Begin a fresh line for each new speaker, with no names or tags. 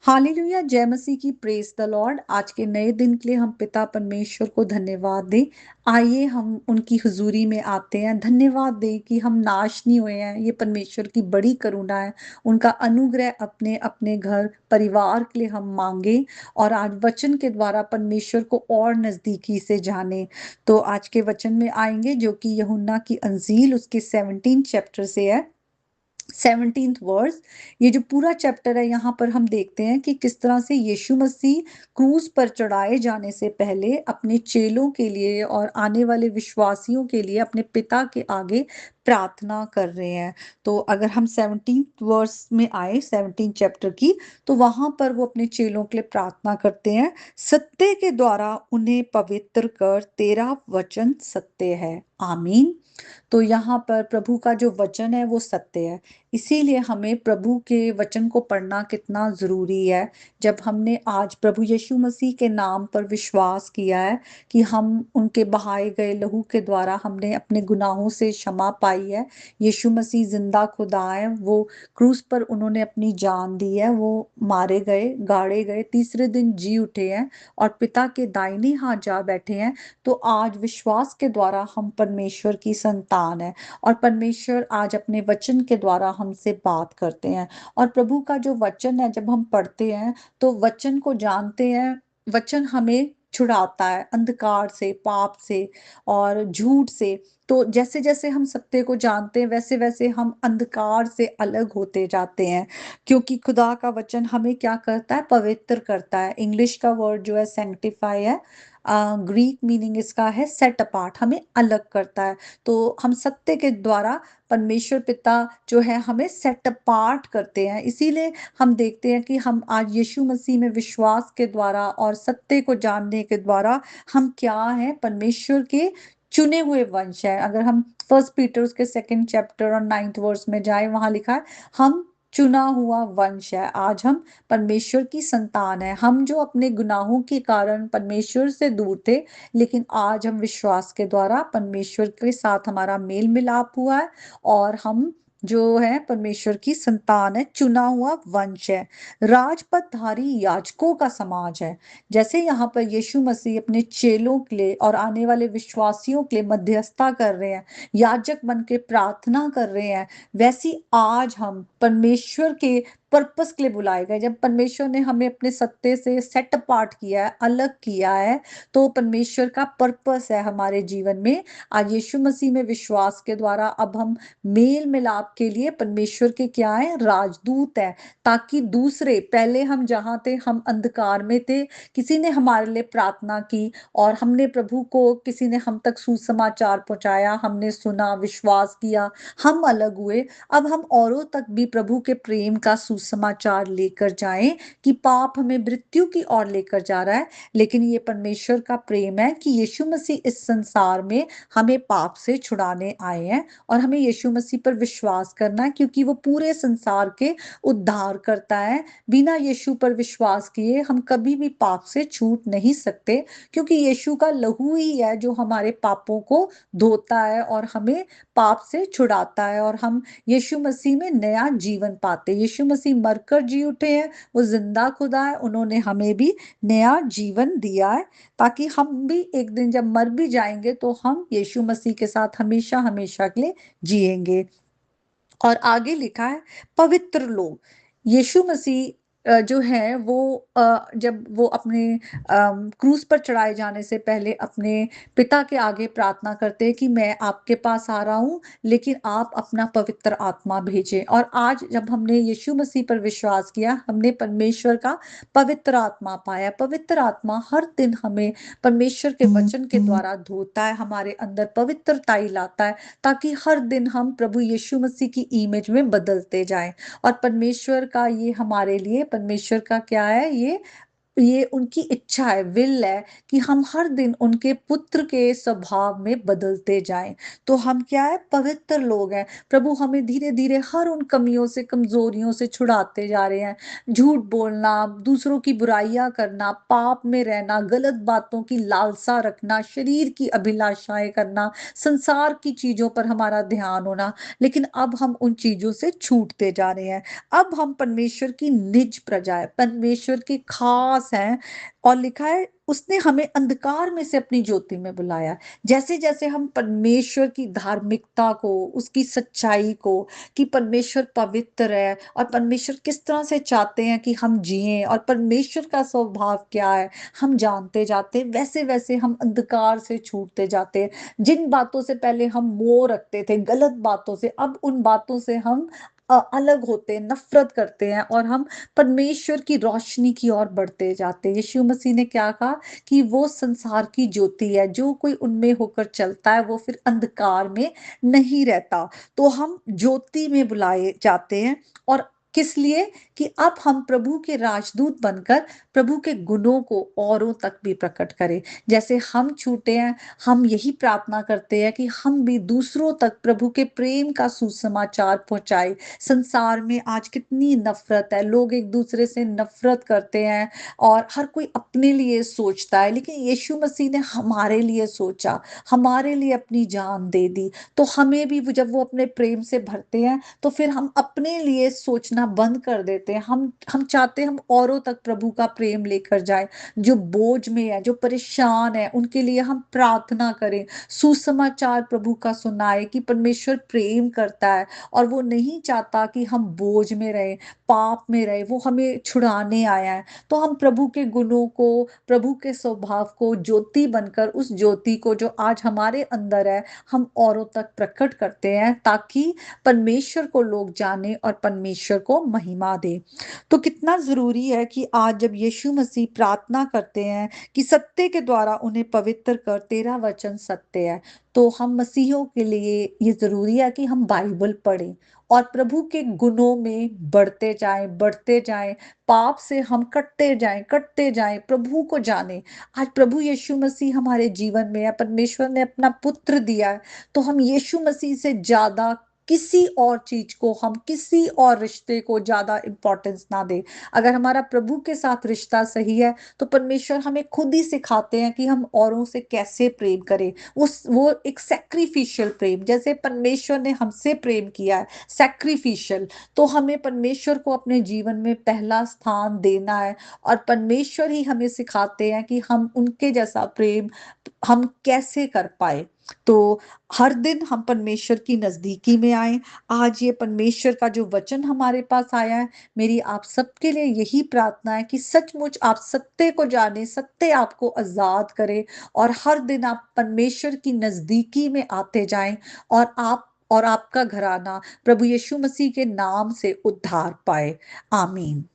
Hallelujah, जय मसीह की, praise the Lord. आज के नए दिन के लिए हम पिता परमेश्वर को धन्यवाद दें। आइए हम उनकी हुजूरी में आते हैं, धन्यवाद दें कि हम नाश नहीं हुए हैं। ये परमेश्वर की बड़ी करुणा है। उनका अनुग्रह अपने अपने घर परिवार के लिए हम मांगे और आज वचन के द्वारा परमेश्वर को और नजदीकी से जाने। तो आज के वचन में आएंगे जो कि यूहन्ना की अंजील उसके 17 चैप्टर से है, 17th वर्स। ये जो पूरा चैप्टर है, यहाँ पर हम देखते हैं कि किस तरह से यीशु मसीह क्रूज पर चढ़ाए जाने से पहले अपने चेलों के लिए और आने वाले विश्वासियों के लिए अपने पिता के आगे प्रार्थना कर रहे हैं। तो अगर हम 17th वर्स में आए, 17 चैप्टर की, तो वहां पर वो अपने चेलों के लिए प्रार्थना करते हैं, सत्य के द्वारा उन्हें पवित्र कर, तेरा वचन सत्य है, आमीन। तो यहाँ पर प्रभु का जो वचन है वो सत्य है, इसीलिए हमें प्रभु के वचन को पढ़ना कितना जरूरी है। जब हमने आज प्रभु यीशु मसीह के नाम पर विश्वास किया है कि हम उनके बहाए गए लहू के द्वारा हमने अपने गुनाहों से क्षमा पाई है। यीशु मसीह जिंदा खुदा है, वो क्रूस पर उन्होंने अपनी जान दी है, वो मारे गए, गाड़े गए, तीसरे दिन जी उठे हैं और पिता के दाहिने हाथ जा बैठे हैं। तो आज विश्वास के द्वारा हम परमेश्वर की संतान है और परमेश्वर आज अपने वचन के द्वारा हमसे बात करते हैं। और प्रभु का जो वचन है, जब हम पढ़ते हैं तो वचन को जानते हैं, वचन हमें छुड़ाता है अंधकार से, पाप से और झूठ से। तो जैसे जैसे हम सत्य को जानते हैं वैसे वैसे हम अंधकार से अलग होते जाते हैं, क्योंकि खुदा का वचन हमें क्या करता है, पवित्र करता है। इंग्लिश का वर्ड जो है सैंक्टिफाई है, ग्रीक मीनिंग इसका है सेट अपार्ट, हमें अलग करता है। तो हम सत्य के द्वारा परमेश्वर पिता जो है हमें सेट अपार्ट करते हैं। इसीलिए हम देखते हैं कि हम आज यीशु मसीह में विश्वास के द्वारा और सत्य को जानने के द्वारा हम क्या हैं, परमेश्वर के चुने हुए वंश है। अगर हम फर्स्ट पीटर उसके 2nd चैप्टर और 9th वर्स में जाए, वहां लिखा है हम चुना हुआ वंश है। आज हम परमेश्वर की संतान है। हम जो अपने गुनाहों के कारण परमेश्वर से दूर थे, लेकिन आज हम विश्वास के द्वारा परमेश्वर के साथ हमारा मेल मिलाप हुआ है और हम जो है परमेश्वर की संतान है, चुना हुआ वंश है, राजपथधारी याजकों का समाज है। जैसे यहाँ पर यीशु मसीह अपने चेलों के लिए और आने वाले विश्वासियों के लिए मध्यस्थता कर रहे हैं, याजक बन के प्रार्थना कर रहे हैं, वैसी आज हम परमेश्वर के पर्पस के लिए बुलाए गए। जब परमेश्वर ने हमें अपने सत्य से सेट अपार्ट किया है, अलग किया है, तो परमेश्वर का पर्पस है हमारे जीवन में। आज यीशु मसीह में विश्वास के द्वारा अब हम मेल मिलाप के लिए परमेश्वर के क्या है, राजदूत है। ताकि दूसरे, पहले हम जहां थे हम अंधकार में थे, किसी ने हमारे लिए प्रार्थना की और हमने प्रभु को, किसी ने हम तक सुसमाचार पहुंचाया, हमने सुना, विश्वास किया, हम अलग हुए। अब हम औरों तक भी प्रभु के प्रेम का सुसमाचार लेकर जाएं कि पाप हमें मृत्यु की ओर लेकर जा रहा है, लेकिन ये परमेश्वर का प्रेम है कि यीशु मसीह इस संसार में हमें पाप से छुड़ाने आए हैं और हमें यीशु मसीह पर विश्वास करना है, क्योंकि वो पूरे संसार के उद्धार करता है। बिना यीशु पर विश्वास किए हम कभी भी पाप से छूट नहीं सकते, क्योंकि यीशु का लहू ही है जो हमारे पापों को धोता है और हमें पाप से छुड़ाता है और हम यीशु मसीह में नया जीवन पाते। यीशु मसीह मरकर जी उठे हैं, वो जिंदा खुदा है, उन्होंने हमें भी नया जीवन दिया है, ताकि हम भी एक दिन जब मर भी जाएंगे तो हम यीशु मसीह के साथ हमेशा हमेशा के लिए जिएंगे। और आगे लिखा है पवित्र लोग। यीशु मसीह जो है वो जब वो अपने क्रूस पर चढ़ाए जाने से पहले अपने पिता के आगे प्रार्थना करते हैं कि मैं आपके पास आ रहा हूँ, लेकिन आप अपना पवित्र आत्मा भेजें। और आज जब हमने यीशु मसीह पर विश्वास किया, हमने परमेश्वर का पवित्र आत्मा पाया। पवित्र आत्मा हर दिन हमें परमेश्वर के वचन के द्वारा धोता है, हमारे अंदर पवित्रता लाता है, ताकि हर दिन हम प्रभु यीशु मसीह की इमेज में बदलते जाएं। और परमेश्वर का ये हमारे लिए, परमेश्वर का क्या है, ये ये उनकी इच्छा है, विल है कि हम हर दिन उनके पुत्र के स्वभाव में बदलते जाएँ। तो हम क्या है? पवित्र लोग हैं। प्रभु हमें धीरे-धीरे हर उन कमियों से, कमज़ोरियों से छुड़ाते जा रहे हैं। झूठ बोलना, दूसरों की बुराइयाँ करना, पाप में रहना, गलत बातों की लालसा रखना, शरीर की अभिलाषाएँ करना, संसार की चीज़ों पर हमारा ध्यान होना, लेकिन अब हम उन चीज़ों से छूटते जा रहे हैं। अब हम परमेश्वर की निज प्रजा है, परमेश्वर की खास हैं, और लिखा है उसने हमें अंधकार में से अपनी ज्योति में बुलाया। जैसे-जैसे हम परमेश्वर की धार्मिकता को, उसकी सच्चाई को, कि परमेश्वर पवित्र है और परमेश्वर किस तरह से चाहते हैं कि हम जिएँ और परमेश्वर का स्वभाव क्या है, हम जानते जाते हैं, वैसे-वैसे हम अंधकार से छूटते जाते हैं। जिन बातों से पहले हम मोह रखते थे, गलत बातों से, अब उन बातों से हम अलग होते हैं, नफ़रत करते हैं और हम परमेश्वर की रोशनी की ओर बढ़ते जाते हैं। यीशु मसीह ने क्या कहा कि वो संसार की ज्योति है, जो कोई उनमें होकर चलता है, वो फिर अंधकार में नहीं रहता। तो हम ज्योति में बुलाए जाते हैं, और किस लिए? कि अब हम प्रभु के राजदूत बनकर प्रभु के गुणों को औरों तक भी प्रकट करें। जैसे हम छूटे हैं, हम यही प्रार्थना करते हैं कि हम भी दूसरों तक प्रभु के प्रेम का सुसमाचार पहुँचाएँ। संसार में आज कितनी नफ़रत है, लोग एक-दूसरे से नफ़रत करते हैं और हर कोई अपने लिए सोचता है, लेकिन यीशु मसीह ने हमारे लिए सोचा, हमारे लिए अपनी जान दे दी। तो हमें भी वो जब वो अपने प्रेम से भरते हैं, तो फिर हम अपने लिए सोचना बंद कर देते हैं। हम चाहते हैं हम औरों तक प्रभु का प्रेम लेकर जाएँ, जो बोझ में है, जो परेशान है, उनके लिए हम प्रार्थना करें, सुसमाचार प्रभु का सुनाएँ कि परमेश्वर प्रेम करता है और वो नहीं चाहता कि हम बोझ में रहें, पाप में रहें, वो हमें छुड़ाने आया है। तो हम प्रभु के गुणों को, प्रभु के स्वभाव को ज्योति बनकर उस ज्योति को जो आज हमारे अंदर है, हम औरों तक प्रकट करते हैं, ताकि परमेश्वर को लोग जानें और परमेश्वर को महिमा दें। तो कितना ज़रूरी है कि आज जब यीशु मसीह प्रार्थना करते हैं कि सत्य के द्वारा उन्हें पवित्र कर, तेरा वचन सत्य है। तो हम मसीहियों के लिए ये ज़रूरी है कि हम बाइबल पढ़ें और प्रभु के गुणों में बढ़ते जाएँ, पाप से हम कटते जाएँ, प्रभु को जानें। आज प्रभु यीशु मसीह हमारे जीवन में है, परमेश्वर ने अपना पुत्र दिया है, तो हम यीशु मसीह से ज़्यादा किसी और चीज़ को, हम किसी और रिश्ते को ज़्यादा इम्पोर्टेंस ना दें। अगर हमारा प्रभु के साथ रिश्ता सही है, तो परमेश्वर हमें खुद ही सिखाते हैं कि हम औरों से कैसे प्रेम करें। वो एक सैक्रिफिशियल प्रेम, जैसे परमेश्वर ने हमसे प्रेम किया है, सैक्रिफिशियल, तो हमें परमेश्वर को अपने जीवन में पहला स्थान देना है और परमेश्वर ही हमें सिखाते हैं कि हम उनके जैसा प्रेम हम कैसे कर पाएँ। तो हर दिन हम परमेश्वर की नज़दीकी में आएँ। आज ये परमेश्वर का जो वचन हमारे पास आया है, मेरी आप सबके लिए यही प्रार्थना है कि सचमुच आप सत्य को जानें, सत्य आपको आज़ाद करे और हर दिन आप परमेश्वर की नज़दीकी में आते जाएँ और आप और आपका घराना प्रभु यीशु मसीह के नाम से उद्धार पाए। आमीन।